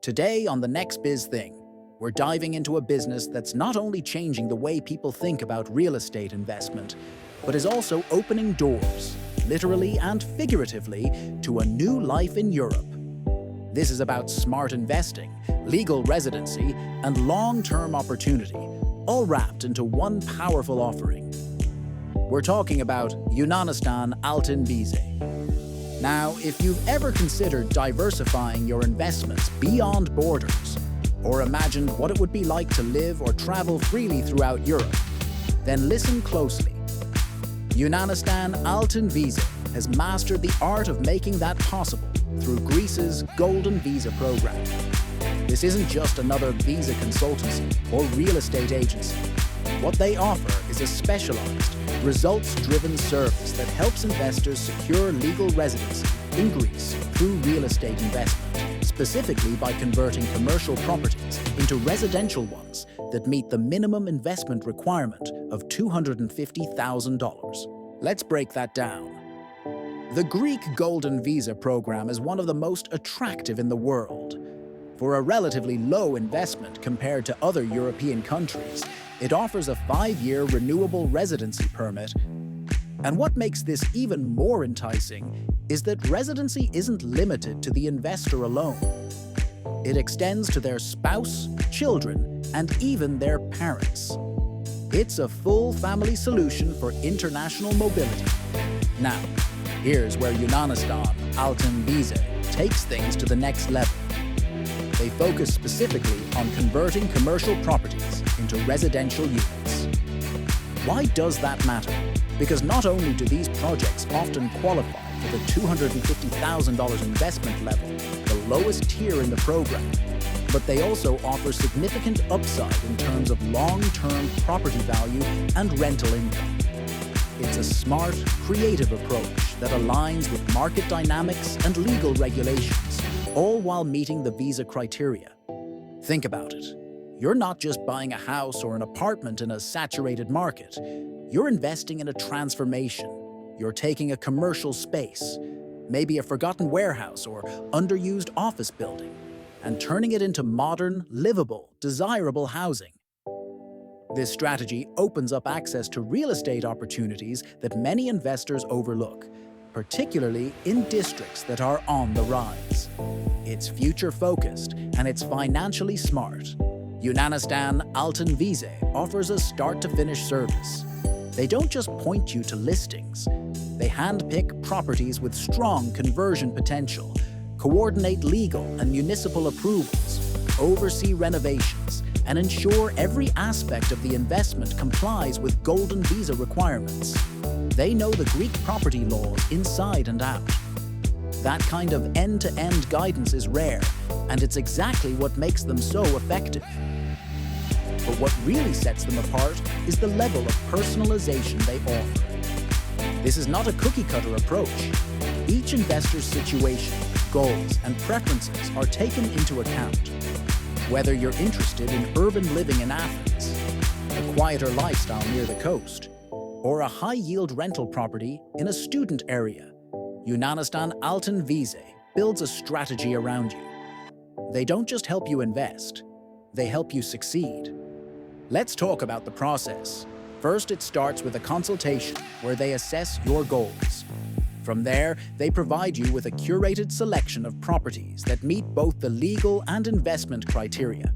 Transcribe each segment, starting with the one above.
Today on the next Biz Thing, we're diving into a business that's not only changing the way people think about real estate investment, but is also opening doors, literally and figuratively, to a new life in Europe. This is about smart investing, legal residency, and long-term opportunity, all wrapped into one powerful offering. We're talking about Yunanistan Altın Vize. Now, if you've ever considered diversifying your investments beyond borders, or imagined what it would be like to live or travel freely throughout Europe, then listen closely. Yunanistan Altın Vize has mastered the art of making that possible through Greece's Golden Visa program. This isn't just another visa consultancy or real estate agency. What they offer is a specialized, results-driven service that helps investors secure legal residency in Greece through real estate investment, specifically by converting commercial properties into residential ones that meet the minimum investment requirement of $250,000. Let's break that down. The Greek Golden Visa program is one of the most attractive in the world. For a relatively low investment compared to other European countries, it offers a 5-year renewable residency permit. And what makes this even more enticing is that residency isn't limited to the investor alone. It extends to their spouse, children, and even their parents. It's a full family solution for international mobility. Now, here's where Yunanistan Altın Vize takes things to the next level. They focus specifically on converting commercial properties into residential units. Why does that matter? Because not only do these projects often qualify for the $250,000 investment level, the lowest tier in the program, but they also offer significant upside in terms of long-term property value and rental income. It's a smart, creative approach that aligns with market dynamics and legal regulations, all while meeting the visa criteria. Think about it. You're not just buying a house or an apartment in a saturated market. You're investing in a transformation. You're taking a commercial space, maybe a forgotten warehouse or underused office building, and turning it into modern, livable, desirable housing. This strategy opens up access to real estate opportunities that many investors overlook, particularly in districts that are on the rise. It's future-focused and it's financially smart. Yunanistan Altın Vize offers a start-to-finish service. They don't just point you to listings. They handpick properties with strong conversion potential, coordinate legal and municipal approvals, oversee renovations, and ensure every aspect of the investment complies with Golden Visa requirements. They know the Greek property laws inside and out. That kind of end-to-end guidance is rare, and it's exactly what makes them so effective. But what really sets them apart is the level of personalization they offer. This is not a cookie-cutter approach. Each investor's situation, goals, and preferences are taken into account. Whether you're interested in urban living in Athens, a quieter lifestyle near the coast, or a high-yield rental property in a student area, Yunanistan Altın Vize builds a strategy around you. They don't just help you invest, they help you succeed. Let's talk about the process. First, it starts with a consultation where they assess your goals. From there, they provide you with a curated selection of properties that meet both the legal and investment criteria.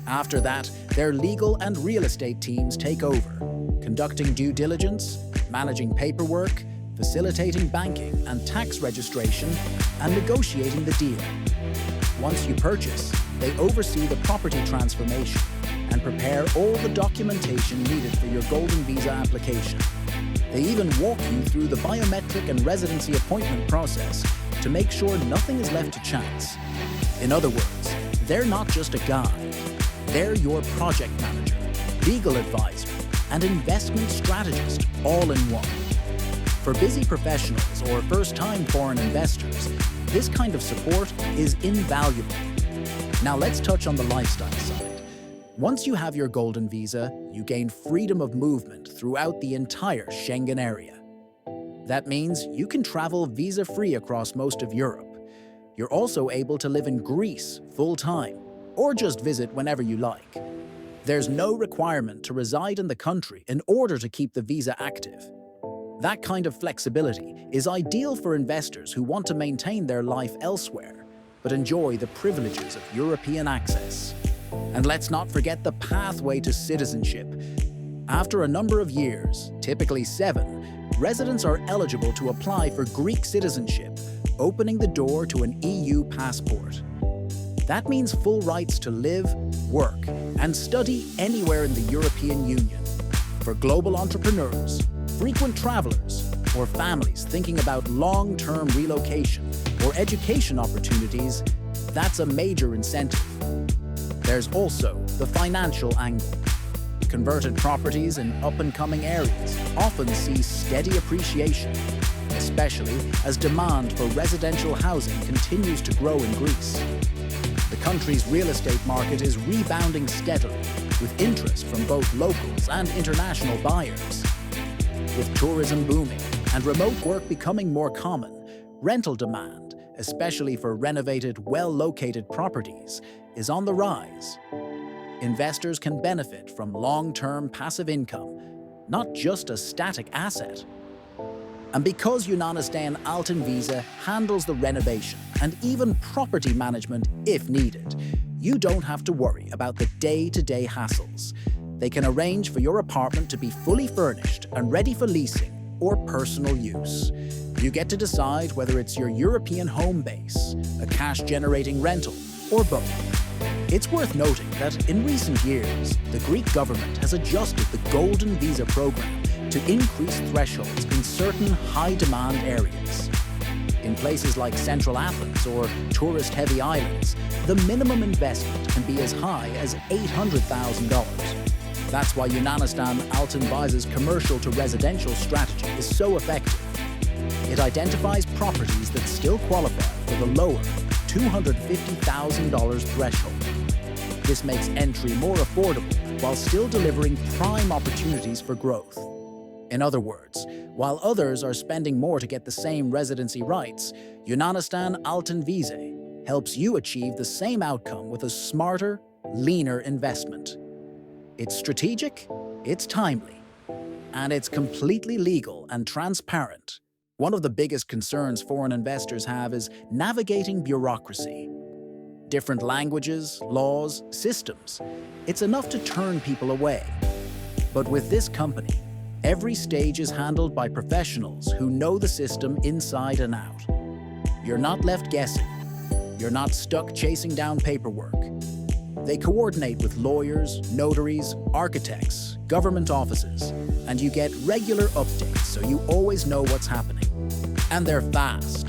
After that, their legal and real estate teams take over, conducting due diligence, managing paperwork, facilitating banking and tax registration, and negotiating the deal. Once you purchase, they oversee the property transformation and prepare all the documentation needed for your Golden Visa application. They even walk you through the biometric and residency appointment process to make sure nothing is left to chance. In other words, they're not just a guide. They're your project manager, legal advisor, and investment strategist all in one. For busy professionals or first-time foreign investors, this kind of support is invaluable. Now let's touch on the lifestyle side. Once you have your Golden Visa, you gain freedom of movement throughout the entire Schengen area. That means you can travel visa-free across most of Europe. You're also able to live in Greece full-time, or just visit whenever you like. There's no requirement to reside in the country in order to keep the visa active. That kind of flexibility is ideal for investors who want to maintain their life elsewhere, but enjoy the privileges of European access. And let's not forget the pathway to citizenship. After a number of years, typically 7, residents are eligible to apply for Greek citizenship, opening the door to an EU passport. That means full rights to live, work, and study anywhere in the European Union. For global entrepreneurs, frequent travelers, or families thinking about long-term relocation or education opportunities, that's a major incentive. There's also the financial angle. Converted properties in up-and-coming areas often see steady appreciation, especially as demand for residential housing continues to grow in Greece. The country's real estate market is rebounding steadily, with interest from both locals and international buyers. With tourism booming and remote work becoming more common, rental demand, especially for renovated, well-located properties, is on the rise. Investors can benefit from long-term passive income, not just a static asset. And because Yunanistan Altın Visa handles the renovation and even property management if needed, you don't have to worry about the day-to-day hassles. They can arrange for your apartment to be fully furnished and ready for leasing or personal use. You get to decide whether it's your European home base, a cash-generating rental, or both. It's worth noting that in recent years, the Greek government has adjusted the Golden Visa program to increase thresholds in certain high-demand areas. In places like central Athens or tourist-heavy islands, the minimum investment can be as high as $800,000. That's why Yunanistan Altın Visa's commercial to residential strategy is so effective. It identifies properties that still qualify for the lower $250,000 threshold. This makes entry more affordable while still delivering prime opportunities for growth. In other words, while others are spending more to get the same residency rights, Yunanistan Altın Visa helps you achieve the same outcome with a smarter, leaner investment. It's strategic, it's timely, and it's completely legal and transparent. One of the biggest concerns foreign investors have is navigating bureaucracy. Different languages, laws, systems. It's enough to turn people away. But with this company, every stage is handled by professionals who know the system inside and out. You're not left guessing. You're not stuck chasing down paperwork. They coordinate with lawyers, notaries, architects, government offices, and you get regular updates so you always know what's happening. And they're fast.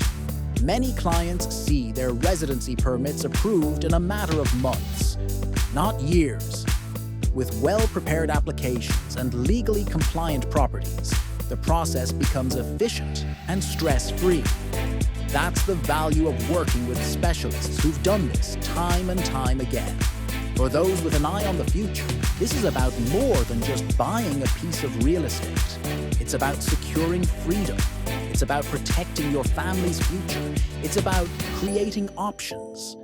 Many clients see their residency permits approved in a matter of months, not years. With well-prepared applications and legally compliant properties, the process becomes efficient and stress-free. That's the value of working with specialists who've done this time and time again. For those with an eye on the future, this is about more than just buying a piece of real estate. It's about securing freedom. It's about protecting your family's future. It's about creating options.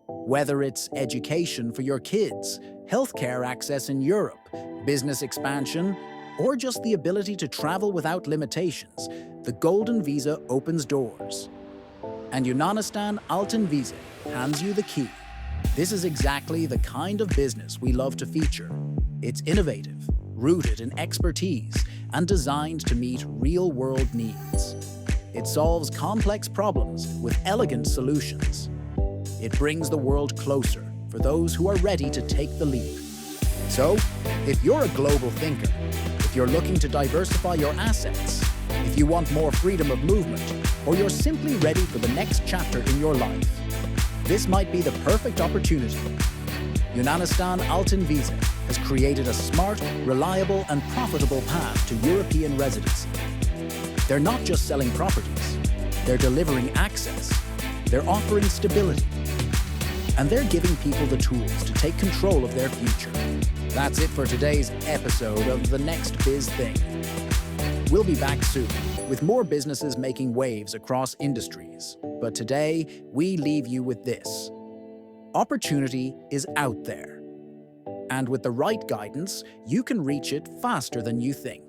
Whether it's education for your kids, healthcare access in Europe, business expansion, or just the ability to travel without limitations, the Golden Visa opens doors. And Yunanistan Altın Visa hands you the key. This is exactly the kind of business we love to feature. It's innovative, rooted in expertise, and designed to meet real-world needs. It solves complex problems with elegant solutions. It brings the world closer for those who are ready to take the leap. So, if you're a global thinker, if you're looking to diversify your assets, if you want more freedom of movement, or you're simply ready for the next chapter in your life, this might be the perfect opportunity. Yunanistan Altın Visa has created a smart, reliable, and profitable path to European residency. They're not just selling properties, they're delivering access, they're offering stability, and they're giving people the tools to take control of their future. That's it for today's episode of The Next Biz Thing. We'll be back soon. with more businesses making waves across industries. But today, we leave you with this. Opportunity is out there. And with the right guidance, you can reach it faster than you think.